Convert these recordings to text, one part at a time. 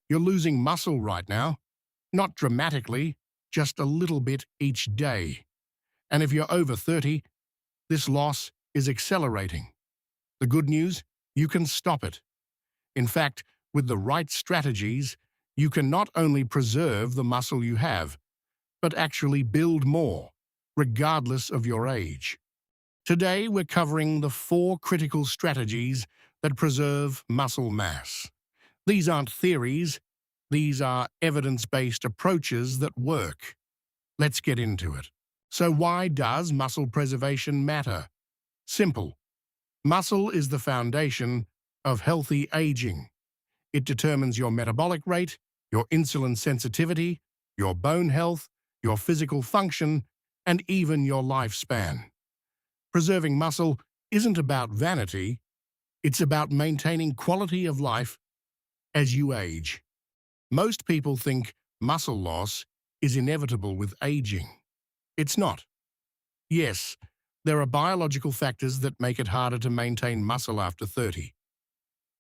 You're losing muscle right now, not dramatically, just a little bit each day. And if you're over 30, this loss is accelerating. The good news, you can stop it. In fact, with the right strategies, you can not only preserve the muscle you have, but actually build more, regardless of your age. Today, we're covering the 4 critical strategies that preserve muscle mass. These aren't theories, these are evidence-based approaches that work. Let's get into it. So why does muscle preservation matter? Simple. Muscle is the foundation of healthy aging. It determines your metabolic rate, your insulin sensitivity, your bone health, your physical function, and even your lifespan. Preserving muscle isn't about vanity, it's about maintaining quality of life as you age. Most people think muscle loss is inevitable with aging. It's not. Yes, there are biological factors that make it harder to maintain muscle after 30.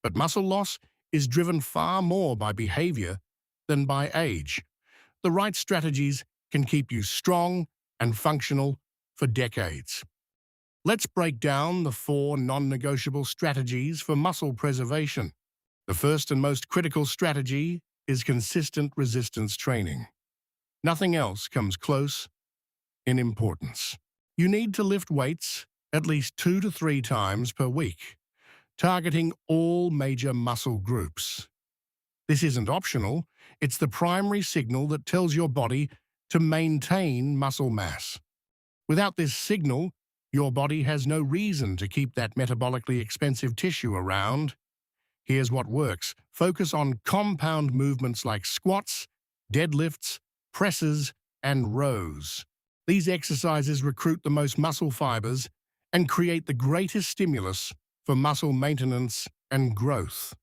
But muscle loss is driven far more by behavior than by age. The right strategies can keep you strong and functional for decades. Let's break down the 4 non-negotiable strategies for muscle preservation. The first and most critical strategy is consistent resistance training. Nothing else comes close in importance. You need to lift weights at least 2 to 3 times per week, targeting all major muscle groups. This isn't optional, it's the primary signal that tells your body to maintain muscle mass. Without this signal, your body has no reason to keep that metabolically expensive tissue around. Here's what works. Focus on compound movements like squats, deadlifts, presses, and rows. These exercises recruit the most muscle fibers and create the greatest stimulus for muscle maintenance and growth.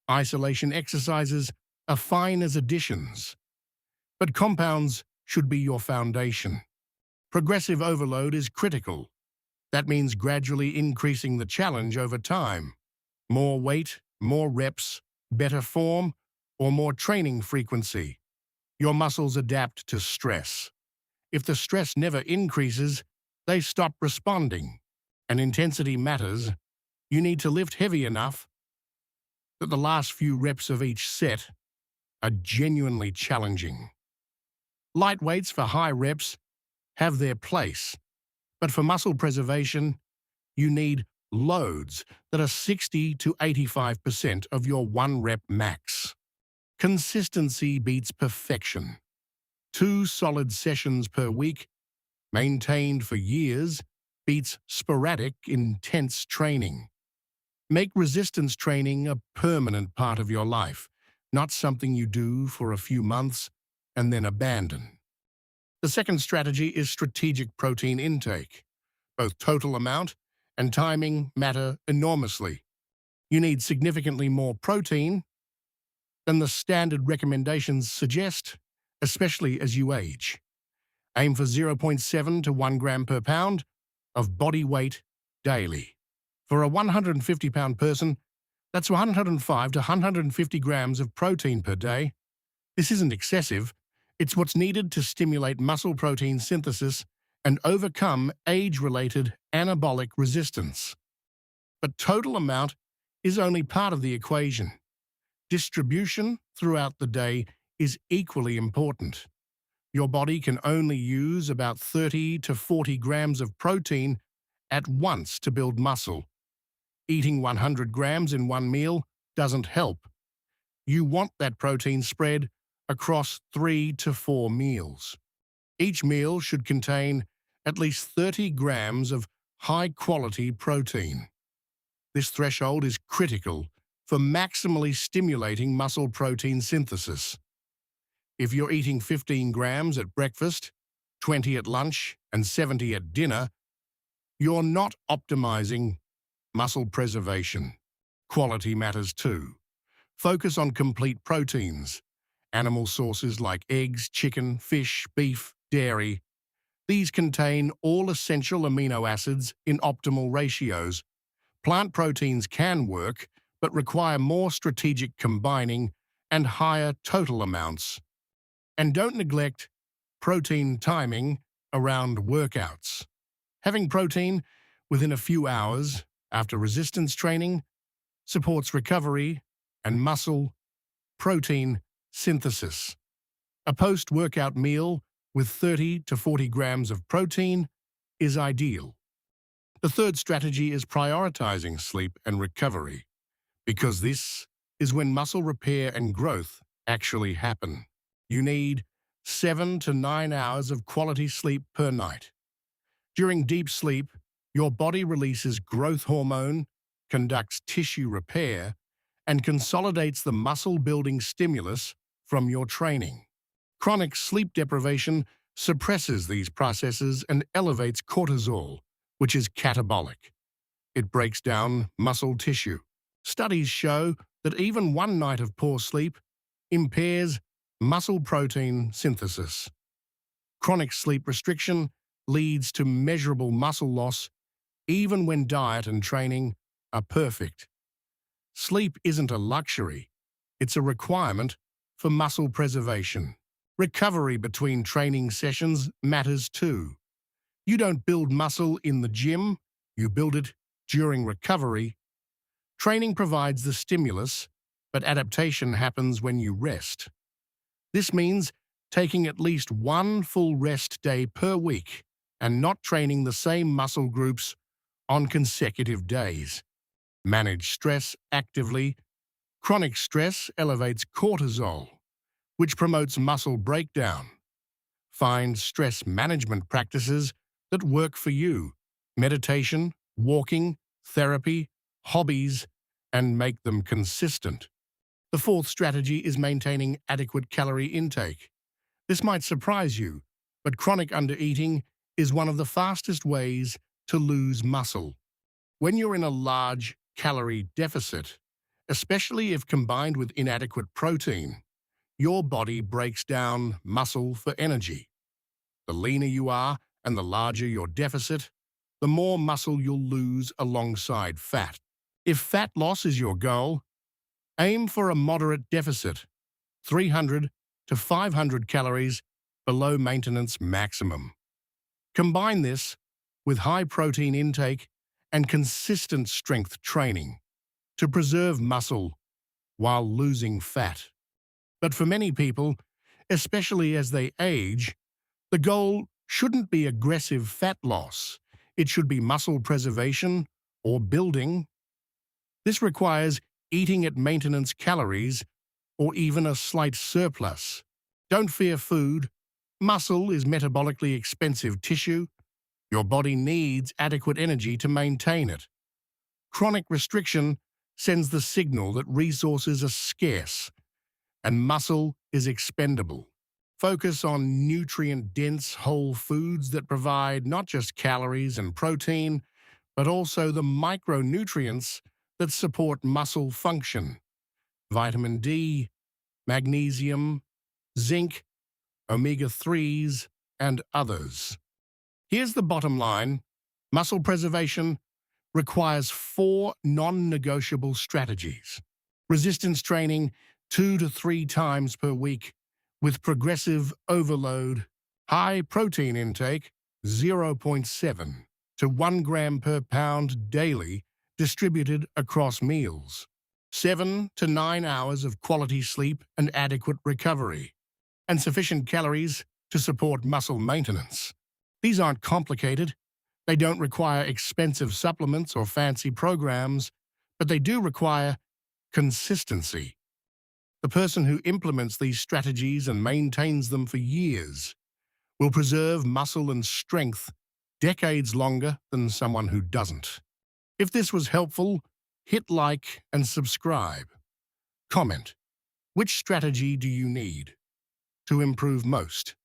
Isolation exercises are fine as additions, but compounds should be your foundation. Progressive overload is critical. That means gradually increasing the challenge over time. More weight, more reps, better form, or more training frequency. Your muscles adapt to stress. If the stress never increases, they stop responding. And intensity matters. You need to lift heavy enough that the last few reps of each set are genuinely challenging. Light weights for high reps have their place, but for muscle preservation, you need loads that are 60 to 85% of your 1 rep max. Consistency beats perfection. 2 solid sessions per week, maintained for years, beats sporadic, intense training. Make resistance training a permanent part of your life, not something you do for a few months and then abandon. The second strategy is strategic protein intake. Both total amount and timing matter enormously. You need significantly more protein than the standard recommendations suggest, especially as you age. Aim for 0.7 to 1 gram per pound of body weight daily. For a 150-pound person, that's 105 to 150 grams of protein per day. This isn't excessive. It's what's needed to stimulate muscle protein synthesis and overcome age-related anabolic resistance. But total amount is only part of the equation. Distribution throughout the day is equally important. Your body can only use about 30 to 40 grams of protein at once to build muscle. Eating 100 grams in one meal doesn't help. You want that protein spread across 3 to 4 meals. Each meal should contain at least 30 grams of high-quality protein. This threshold is critical for maximally stimulating muscle protein synthesis. If you're eating 15 grams at breakfast, 20 at lunch, and 70 at dinner, you're not optimizing muscle preservation. Quality matters too. Focus on complete proteins. Animal sources like eggs, chicken, fish, beef, dairy. These contain all essential amino acids in optimal ratios. Plant proteins can work, but require more strategic combining and higher total amounts. And don't neglect protein timing around workouts. Having protein within a few hours after resistance training supports recovery and muscle protein synthesis. A post-workout meal with 30 to 40 grams of protein is ideal. The third strategy is prioritizing sleep and recovery, because this is when muscle repair and growth actually happen. You need 7 to 9 hours of quality sleep per night. During deep sleep, your body releases growth hormone, conducts tissue repair, and consolidates the muscle-building stimulus from your training. Chronic sleep deprivation suppresses these processes and elevates cortisol, which is catabolic. It breaks down muscle tissue. Studies show that even one night of poor sleep impairs muscle protein synthesis. Chronic sleep restriction leads to measurable muscle loss even when diet and training are perfect. Sleep isn't a luxury, it's a requirement for muscle preservation. Recovery between training sessions matters too. You don't build muscle in the gym, you build it during recovery. Training provides the stimulus, but adaptation happens when you rest. This means taking at least one full rest day per week and not training the same muscle groups on consecutive days. Manage stress actively. Chronic stress elevates cortisol, which promotes muscle breakdown. Find stress management practices that work for you: meditation, walking, therapy, hobbies, and make them consistent. The fourth strategy is maintaining adequate calorie intake. This might surprise you, but chronic undereating is one of the fastest ways to lose muscle. When you're in a large calorie deficit, especially if combined with inadequate protein, your body breaks down muscle for energy. The leaner you are and the larger your deficit, the more muscle you'll lose alongside fat. If fat loss is your goal, aim for a moderate deficit, 300 to 500 calories below maintenance maximum. Combine this with high protein intake and consistent strength training to preserve muscle while losing fat. But for many people, especially as they age, the goal shouldn't be aggressive fat loss. It should be muscle preservation or building. This requires eating at maintenance calories or even a slight surplus. Don't fear food. Muscle is metabolically expensive tissue. Your body needs adequate energy to maintain it. Chronic restriction sends the signal that resources are scarce and muscle is expendable. Focus on nutrient-dense whole foods that provide not just calories and protein, but also the micronutrients that support muscle function: vitamin D, magnesium, zinc, omega-3s, and others. Here's the bottom line: muscle preservation requires 4 non-negotiable strategies. Resistance training 2 to 3 times per week with progressive overload. High protein intake 0.7 to 1 gram per pound daily, distributed across meals. 7 to 9 hours of quality sleep and adequate recovery, and sufficient calories to support muscle maintenance. These aren't complicated. They don't require expensive supplements or fancy programs, but they do require consistency. The person who implements these strategies and maintains them for years will preserve muscle and strength decades longer than someone who doesn't. If this was helpful, hit like and subscribe. Comment: which strategy do you need to improve most?